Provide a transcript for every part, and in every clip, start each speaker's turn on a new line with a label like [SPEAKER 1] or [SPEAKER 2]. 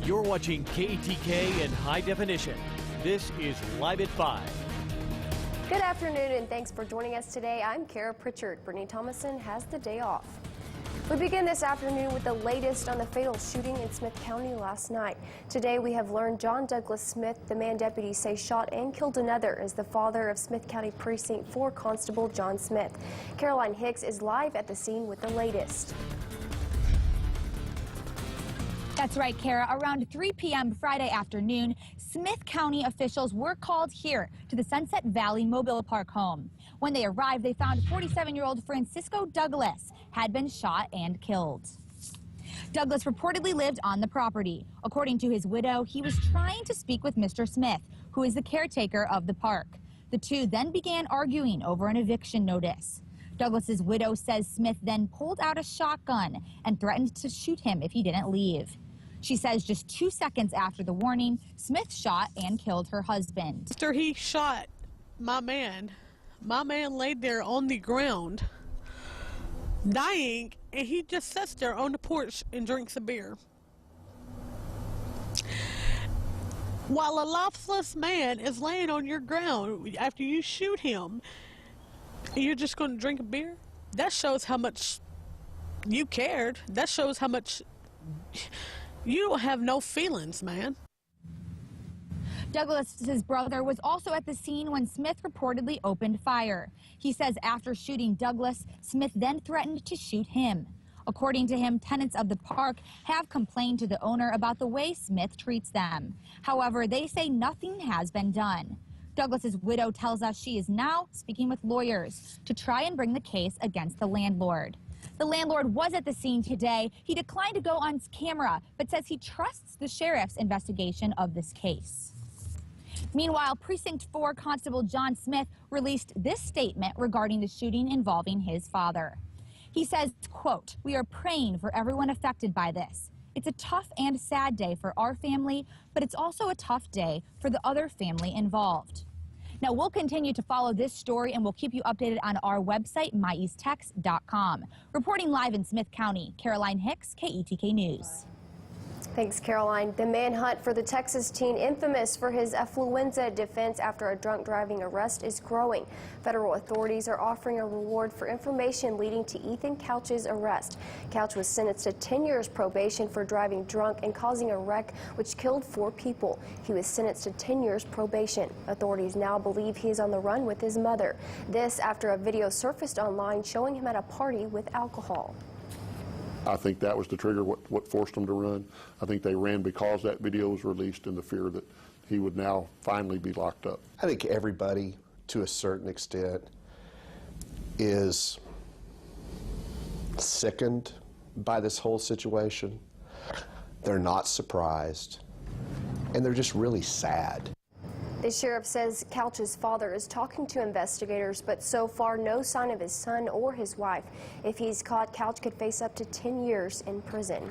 [SPEAKER 1] You're watching KETK in high definition. This is Live at 5.
[SPEAKER 2] Good afternoon and thanks for joining us today. I'm Kara Pritchard. Brittany Thomason has the day off. We begin this afternoon with the latest on the fatal shooting in Smith County last night. Today we have learned John Douglas Smith, the man deputies say shot and killed another, is the father of Smith County Precinct 4 Constable John Smith. Caroline Hicks is live at the scene with the latest.
[SPEAKER 3] That's right, Kara. Around 3 p.m. Friday afternoon, Smith County officials were called here to the Sunset Valley Mobile Park home. When they arrived, they found 47-year-old Francisco Douglas had been shot and killed. Douglas reportedly lived on the property. According to his widow, he was trying to speak with Mr. Smith, who is the caretaker of the park. The two then began arguing over an eviction notice. Douglas's widow says Smith then pulled out a shotgun and threatened to shoot him if he didn't leave. She says just 2 seconds after the warning, Smith shot and killed her husband.
[SPEAKER 4] After he shot my man laid there on the ground, dying, and he just sits there on the porch and drinks a beer. While a lifeless man is laying on your ground after you shoot him, and you're just going to drink a beer? That shows how much you cared. That shows how much you don't have no feelings, man.
[SPEAKER 3] Douglas's brother was also at the scene when Smith reportedly opened fire. He says after shooting Douglas, Smith then threatened to shoot him. According to him, tenants of the park have complained to the owner about the way Smith treats them. However, they say nothing has been done. Douglas's widow tells us she is now speaking with lawyers to try and bring the case against the landlord. The landlord was at the scene today. He declined to go on camera, but says he trusts the sheriff's investigation of this case. Meanwhile, Precinct 4 Constable John Smith released this statement regarding the shooting involving his father. He says, quote, "We are praying for everyone affected by this. It's a tough and sad day for our family, but it's also a tough day for the other family involved." Now, we'll continue to follow this story, and we'll keep you updated on our website, myeasttex.com. Reporting live in Smith County, Caroline Hicks, KETK News.
[SPEAKER 2] Thanks, Caroline. The manhunt for the Texas teen infamous for his affluenza defense after a drunk driving arrest is growing. Federal authorities are offering a reward for information leading to Ethan Couch's arrest. Couch was sentenced to 10 years probation for driving drunk and causing a wreck which killed 4 people. He was sentenced to 10 years probation. Authorities now believe he is on the run with his mother. This after a video surfaced online showing him at a party with alcohol.
[SPEAKER 5] I think that was the trigger, what forced them to run. I think they ran because that video was released in the fear that he would now finally be locked up.
[SPEAKER 6] I think everybody, to a certain extent, is sickened by this whole situation. They're not surprised, and they're just really sad.
[SPEAKER 2] The sheriff says Couch's father is talking to investigators, but so far no sign of his son or his wife. If he's caught, Couch could face up to 10 years in prison.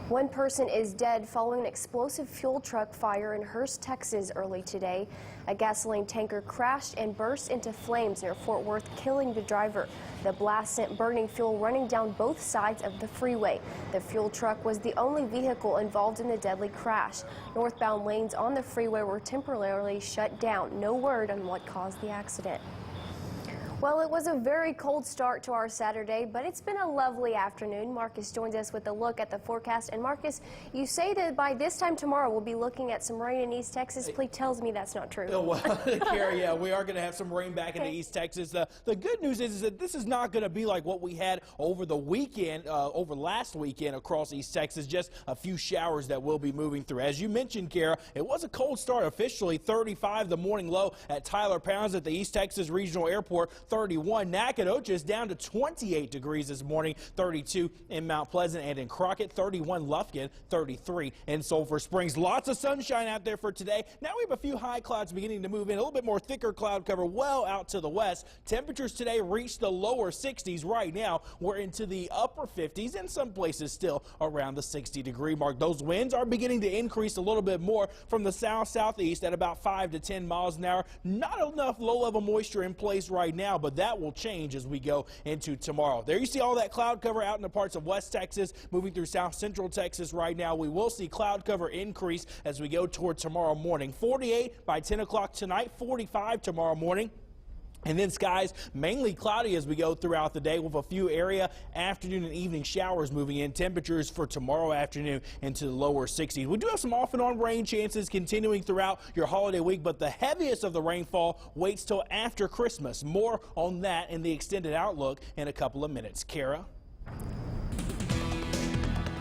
[SPEAKER 2] One person is dead following an explosive fuel truck fire in Hurst, Texas early today. A gasoline tanker crashed and burst into flames near Fort Worth, killing the driver. The blast sent burning fuel running down both sides of the freeway. The fuel truck was the only vehicle involved in the deadly crash. Northbound lanes on the freeway were temporarily shut down. No word on what caused the accident. Well, it was a very cold start to our Saturday, but it's been a lovely afternoon. Marcus joins us with a look at the forecast. And Marcus, you say that by this time tomorrow we'll be looking at some rain in East Texas. Please tells me that's not true.
[SPEAKER 7] Well, Kara, yeah, we are going to have some rain back into East Texas. The good news is that this is not going to be like what we had over the weekend, over last weekend across East Texas. Just a few showers that will be moving through. As you mentioned, Kara, it was a cold start officially. 35 the morning low at Tyler Pounds at the East Texas Regional Airport. 31. Nacogdoches down to 28 degrees this morning, 32 in Mount Pleasant, and in Crockett, 31 Lufkin, 33 in Sulphur Springs. Lots of sunshine out there for today. Now we have a few high clouds beginning to move in, a little bit more thicker cloud cover well out to the west. Temperatures today reach the lower 60s. Right now we're into the upper 50s, and some places still around the 60-degree mark. Those winds are beginning to increase a little bit more from the south-southeast at about 5 to 10 miles an hour. Not enough low-level moisture in place right now, but that will change as we go into tomorrow. There you see all that cloud cover out in the parts of West Texas, moving through South Central Texas right now. We will see cloud cover increase as we go toward tomorrow morning. 48 by 10 o'clock tonight, 45 tomorrow morning. And then skies mainly cloudy as we go throughout the day, with a few area afternoon and evening showers moving in. Temperatures for tomorrow afternoon into the lower 60s. We do have some off and on rain chances continuing throughout your holiday week, but the heaviest of the rainfall waits till after Christmas. More on that in the extended outlook in a couple of minutes. Kara?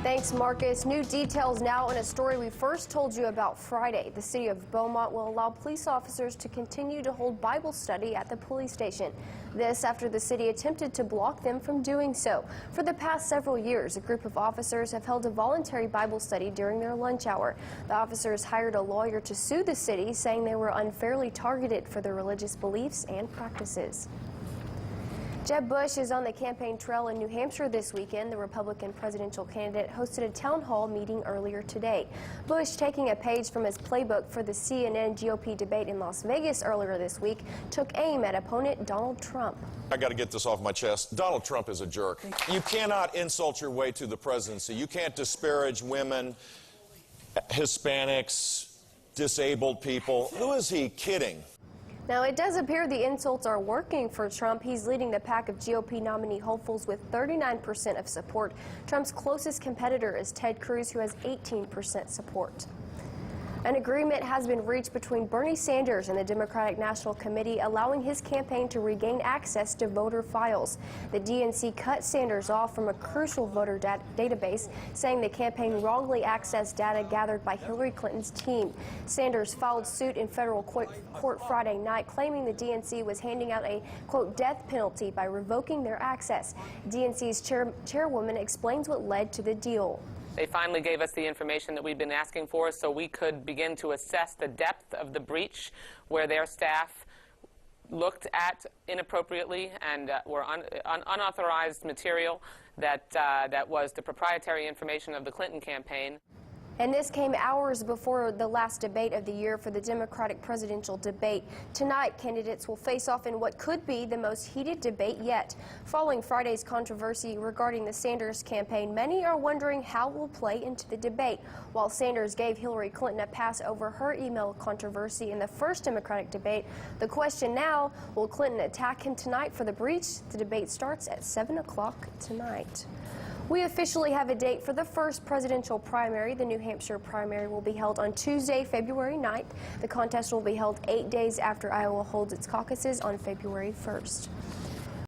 [SPEAKER 2] Thanks, Marcus. New details now on a story we first told you about Friday. The city of Beaumont will allow police officers to continue to hold Bible study at the police station. This after the city attempted to block them from doing so. For the past several years, a group of officers have held a voluntary Bible study during their lunch hour. The officers hired a lawyer to sue the city, saying they were unfairly targeted for their religious beliefs and practices. Jeb Bush is on the campaign trail in New Hampshire this weekend. The Republican presidential candidate hosted a town hall meeting earlier today. Bush, taking a page from his playbook for the CNN GOP debate in Las Vegas earlier this week, took aim at opponent Donald Trump.
[SPEAKER 8] I got to get this off my chest. Donald Trump is a jerk. You cannot insult your way to the presidency. You can't disparage women, Hispanics, disabled people. Who is he kidding?
[SPEAKER 2] Now, it does appear the insults are working for Trump. He's leading the pack of GOP nominee hopefuls with 39% of support. Trump's closest competitor is Ted Cruz, who has 18% support. An agreement has been reached between Bernie Sanders and the Democratic National Committee, allowing his campaign to regain access to voter files. The DNC cut Sanders off from a crucial voter database, saying the campaign wrongly accessed data gathered by Hillary Clinton's team. Sanders filed suit in federal court Friday night, claiming the DNC was handing out a, quote, death penalty by revoking their access. DNC's chairwoman explains what led to the deal.
[SPEAKER 9] They finally gave us the information that we've been asking for so we could begin to assess the depth of the breach where their staff looked at inappropriately and were unauthorized material that was the proprietary information of the Clinton campaign.
[SPEAKER 2] And this came hours before the last debate of the year for the Democratic presidential debate. Tonight, candidates will face off in what could be the most heated debate yet. Following Friday's controversy regarding the Sanders campaign, many are wondering how it will play into the debate. While Sanders gave Hillary Clinton a pass over her email controversy in the first Democratic debate, the question now, will Clinton attack him tonight for the breach? The debate starts at 7 o'clock tonight. We officially have a date for the first presidential primary. The New Hampshire primary will be held on Tuesday, February 9th. The contest will be held 8 days after Iowa holds its caucuses on February 1st.